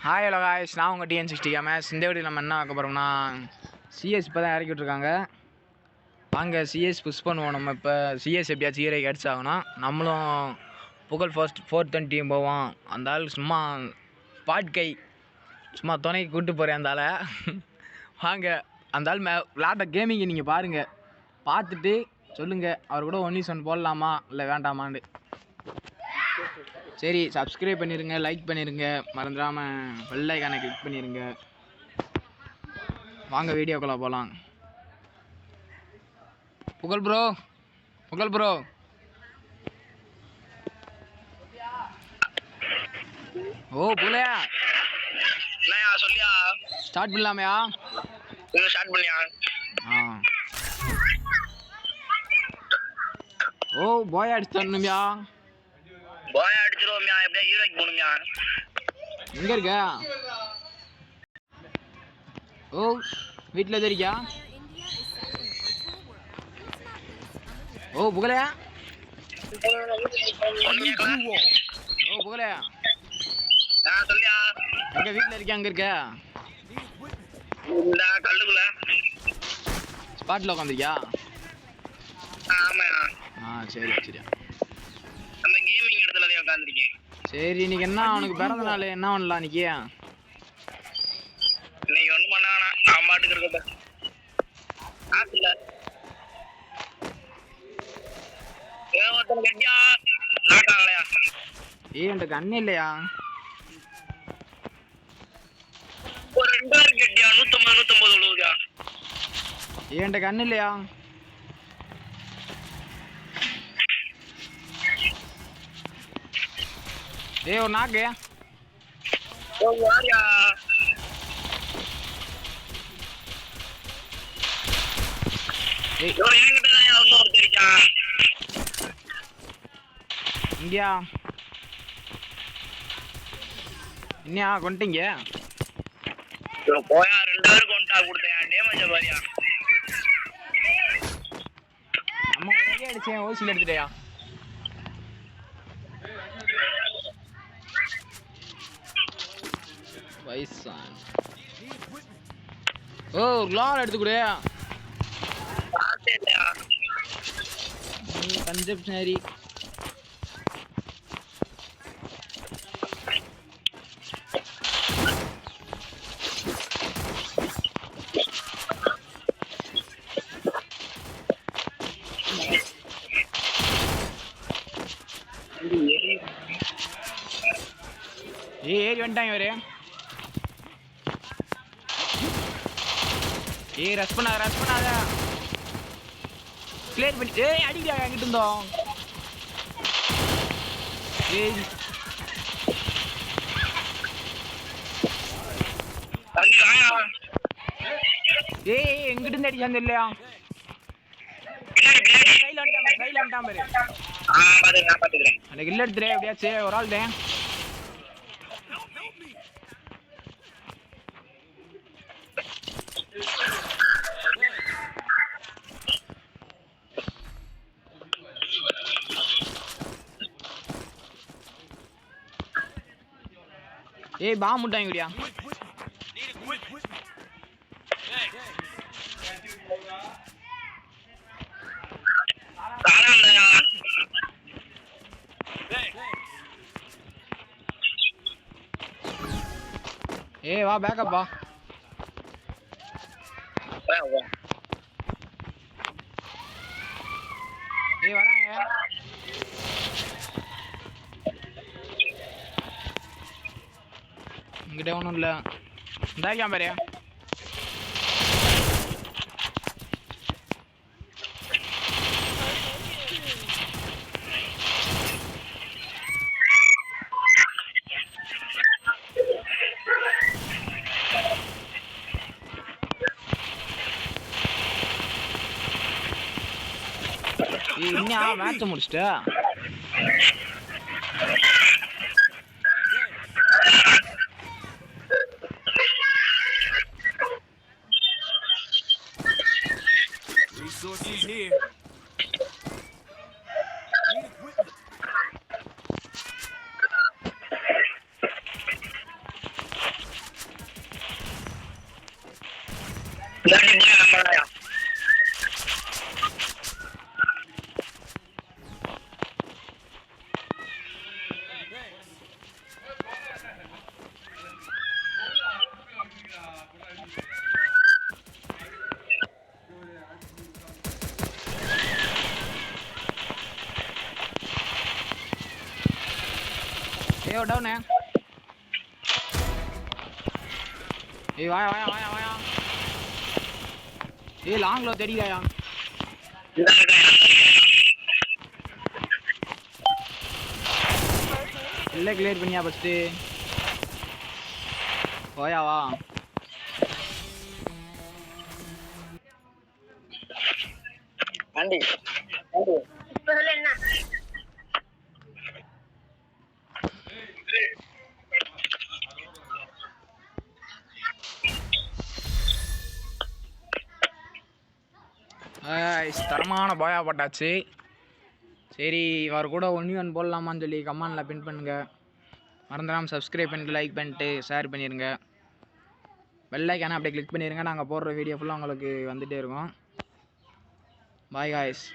Hi hello guys, நான் உங்கள் TN60 games. இந்த வீடியோ நம்ம என்ன பார்க்க போகிறோம்னா, சிஎஸ் இப்போ தான் இறக்கி விட்ருக்காங்க. வாங்க சிஎஸ் புஷ் பண்ணுவோம். நம்ம இப்போ சிஎஸ் எப்படியாச்சும் ஹீரோக்கு அடிச்சு ஆகணும். நம்மளும் புகழ் ஃபர்ஸ்ட் 420 போவோம். அந்த ஆள் சும்மா பாட்கை சும்மா துணைக்கு கூப்பிட்டு போகிறேன் அந்த ஆளை. வாங்க அந்த ஆள் விளாட்ட கேமிங்கை நீங்கள் பாருங்கள், பார்த்துட்டு சொல்லுங்கள் அவர் கூட 1v1 போடலாமா இல்லை வேண்டாமான்னு. சரி, சப்ஸ்கிரைப் பண்ணிடுங்க, லைக் பண்ணிடுங்க, மறந்துடாமல் பெல் ஐகானை கிளிக் பண்ணிடுங்க. வாங்க வீடியோக்குள்ளே போகலாம். புகழ் ப்ரோ, புகழ் ப்ரோ. ஓ புகழையா, சொல்லியா ஸ்டார்ட் பண்ணலாமையா? ஸ்டார்ட் பண்ணியா? ஓ போய் அடிச்சு தரணுமியா? போய் அடிச்சிருவோம்யா. எப்படியா ஹீரோக்கு போகணும்யா. எங்க இருக்க? ஓ வீட்டில் தெரியா? ஓ புகழையா, ஓ புகழையா சொல்லியா? எங்க வீட்டில் இருக்கியா? அங்கே இருக்க? இந்த கல்லுக்குள்ள ஸ்பாட்டில் உட்காந்துருக்கியா? ஆமாயா. சரி சரியா, அந்த கேமிங் இடத்துல தான் உட்காந்துருக்கேன். சரி, இன்னைக்கு என்ன அவனுக்கு பிறந்த நாள், என்ன பண்ணலாம் இன்னைக்கு? இன்னைக்கு ஒன்றும் பண்ண வேணாம், அவன் பாட்டுக்கு இருக்க. காசு இல்லை ஒருத்தன் கட்டியா நாட்டாங்களையா? என்கிட்ட கண்ணு இல்லையா? ஒரு 2000 கட்டியா 150 விழுவுதா? என்கிட்ட கண்ணு இல்லையா? ஒரு நாக்கு யாரியா? இங்கயா இன்னியா கொண்டீங்க? போயா 2000 கொண்டா கொடுத்தேன். டேமேஜ் பாரியா? நம்ம ஒரே அடிச்சேன், ஓசியில் எடுத்துட்டியா? வைசான் ஓ லால் எடுத்துக்கூட பஞ்சப் சாரி. ஏறி வந்துட்டாங்க இவரு. ரஷ் பண்ணாத கிளியர் பண்ணி. அடிக்கா என்கிட்ட இருந்தோம். எங்கிட்ட இருந்து அடிச்சாந்து இல்லையா? கையில் வந்துட்டான் பாரு. அந்த கில்ல எடுத்துரு எப்படியாச்சு ஒரு ஆள் தான். பாம் முட்டாங்க இப்படியா? வா பேக்கப் வா. வராங்க. இங்கிட்ட ஒன்றும் இல்லை. இந்தாக்கா பாரு. இன்னும் மேட்சை முடிச்சிட்டா? Resources here. நம்மளாயா ஏய் டவுன் ஏய் வாயா ஏய் லாங்ல தெரியாயா இல்ல கிளியர் பண்ணியா ஃபர்ஸ்ட் வாயா வா ஆண்டி என்ன தரமான பாயா பட்டாச்சு. சரி இவர் கூட 1v1 போடலாமான்னு சொல்லி கமெண்டில் பின் பண்ணுங்கள். மறந்துடாமல் சப்ஸ்கிரைப் பண்ணிட்டு லைக் பண்ணிட்டு ஷேர் பண்ணிடுங்க. பெல் ஐக்கானை அப்படியே கிளிக் பண்ணிடுங்க. நாங்கள் போடுற வீடியோ ஃபுல்லாக உங்களுக்கு வந்துகிட்டே இருக்கும். Bye guys.